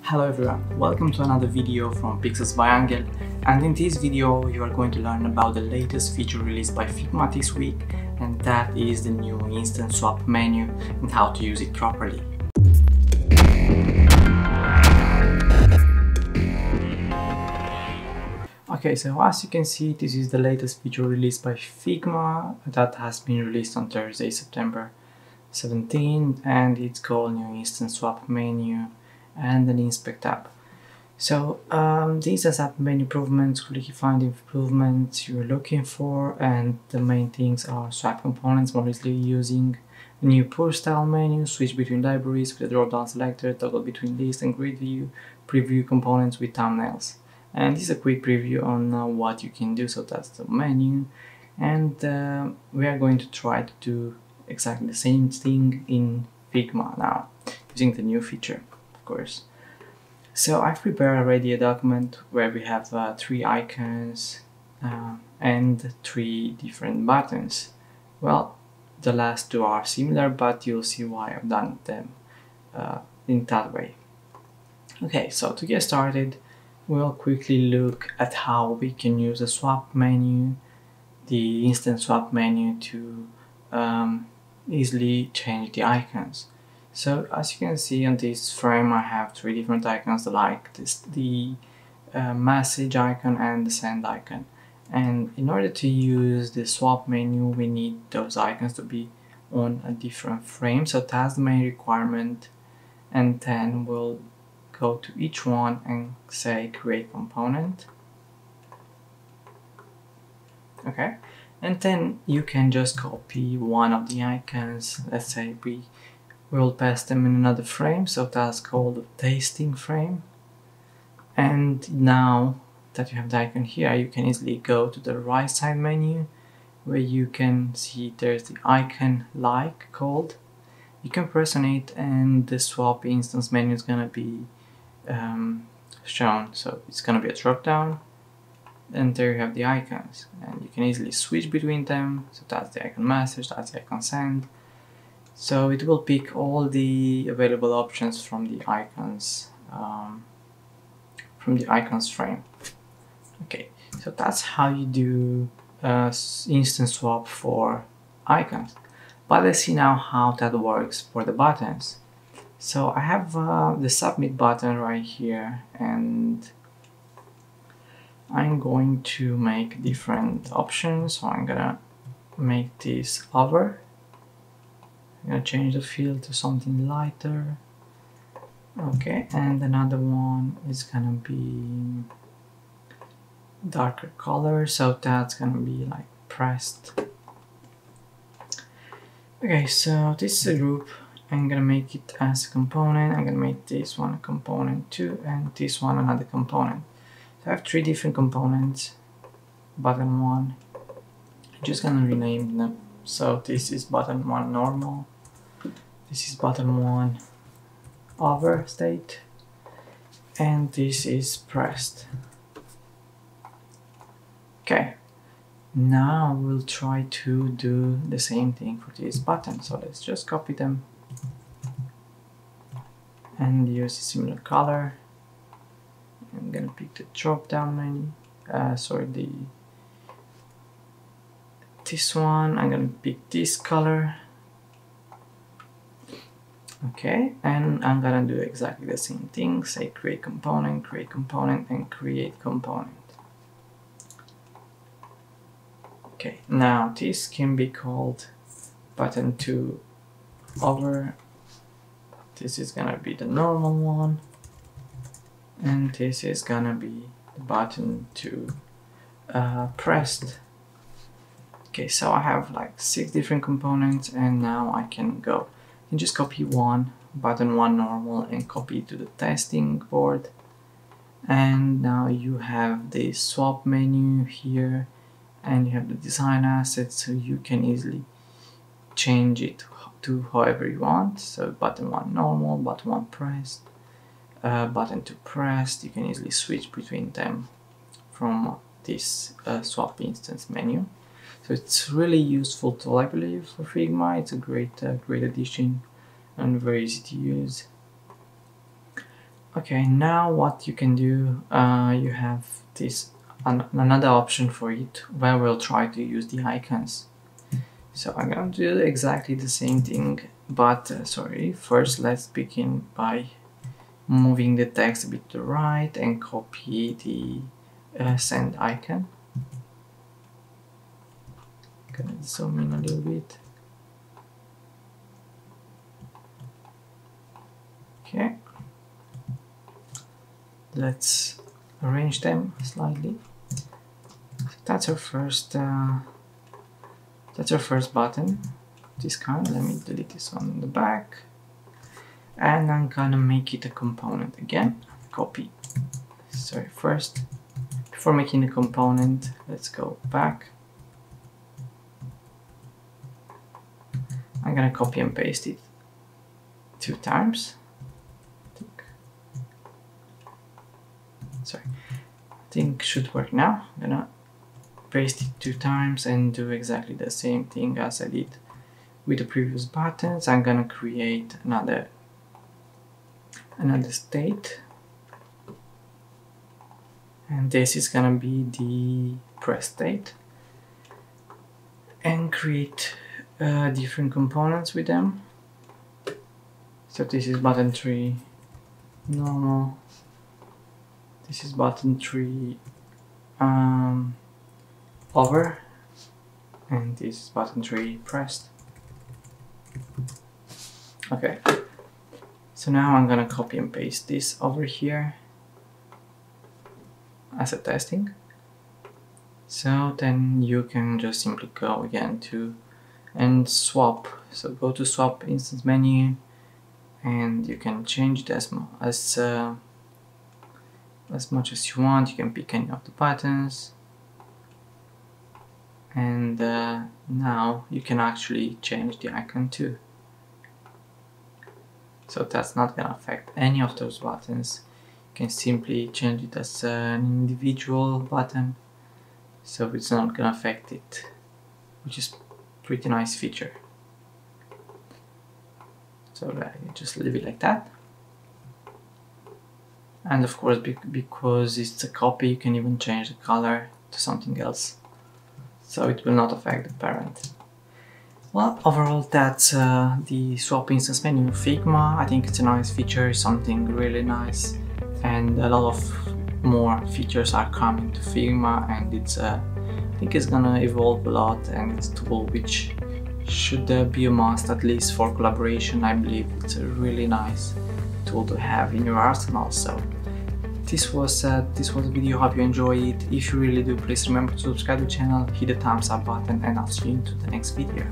Hello everyone, welcome to another video from Pixels by Angel, and in this video you are going to learn about the latest feature released by Figma this week, and that is the new instant swap menu and how to use it properly. Okay, so as you can see, this is the latest feature released by Figma that has been released on Thursday, September 17, and it's called new instant swap menu and an inspect tab. So these are app menu improvements, quickly find improvements you're looking for, and the main things are swap components, more easily using a new push style menu, switch between libraries with a drop down selector, toggle between list and grid view, preview components with thumbnails. And this is a quick preview on what you can do. So that's the menu, and we are going to try to do exactly the same thing in Figma now using the new feature. Course. So I've prepared already a document where we have 3 icons and 3 different buttons. Well, the last 2 are similar, but you'll see why I've done them in that way. Okay, so to get started, we'll quickly look at how we can use the swap menu, the instant swap menu, to easily change the icons. So as you can see on this frame, I have 3 different icons, like the message icon and the send icon. And in order to use the swap menu, we need those icons to be on a different frame. So that's the main requirement. And then we'll go to each one and say create component. Okay. And then you can just copy one of the icons. Let's say we'll paste them in another frame, so that's called a tasting frame. And now that you have the icon here, you can easily go to the right side menu where you can see there's the icon like called. You can press on it and the swap instance menu is gonna be shown. So it's gonna be a drop down, and there you have the icons, and you can easily switch between them. So that's the icon message, that's the icon send. So it will pick all the available options from the icons frame. Okay, so that's how you do instant swap for icons. But let's see now how that works for the buttons. So I have the submit button right here, and I'm going to make different options. So I'm gonna make this over. I'm gonna change the field to something lighter. Okay, and another one is gonna be darker color, so that's gonna be like pressed. Okay, so this is a group. I'm gonna make it as a component. I'm gonna make this one a component too, and this one another component. So I have 3 different components. Button 1, I'm just gonna rename them. So this is button 1 normal. This is button 1 over state, and this is pressed. Okay, now we'll try to do the same thing for this button. So let's just copy them and use a similar color. I'm gonna pick the drop down menu, this one. I'm gonna pick this color. Okay, and I'm gonna do exactly the same thing, say create component, and create component. Okay, now this can be called button 2 over. This is gonna be the normal one, and this is gonna be the button 2 pressed. Okay, so I have like 6 different components, and now I can go. You can just copy one, button 1 normal, and copy it to the testing board. And now you have the swap menu here, and you have the design assets, so you can easily change it to however you want. So button 1 normal, button 1 pressed, button 2 pressed. You can easily switch between them from this swap instance menu. So it's really useful tool, I believe, for Figma. It's a great addition and very easy to use. Okay, now what you can do, you have this another option for it where we'll try to use the icons. So I'm gonna do exactly the same thing, but first let's begin by moving the text a bit to the right and copy the send icon. Gonna zoom in a little bit. Okay, let's arrange them slightly. So that's our first button. This kind. Let me delete this one in the back, and I'm gonna make it a component again. Copy. First, before making the component, let's go back. I'm gonna copy and paste it 2 times. I think should work now. I'm gonna paste it 2 times and do exactly the same thing as I did with the previous buttons. I'm gonna create another state, and this is gonna be the press state, and create different components with them. So this is button 3 normal, this is button 3 over, and this is button 3 pressed. Okay, so now I'm gonna copy and paste this over here as a testing. So then you can just simply go again to and swap. So go to swap instance menu, and you can change it as much as you want. You can pick any of the buttons, and now you can actually change the icon too. So that's not gonna affect any of those buttons. You can simply change it as an individual button, so it's not gonna affect it, which is pretty nice feature. So just leave it like that. And of course, because it's a copy, you can even change the color to something else, so it will not affect the parent. Well, overall that's the swap instance menu of Figma. I think it's a nice feature, something really nice, and a lot of more features are coming to Figma, and it's I think it's gonna evolve a lot, and it's a tool which should be a must, at least for collaboration. I believe it's a really nice tool to have in your arsenal. So this was the video. Hope you enjoy it. If you really do, please remember to subscribe to the channel, hit the thumbs up button, and I'll see you into the next video.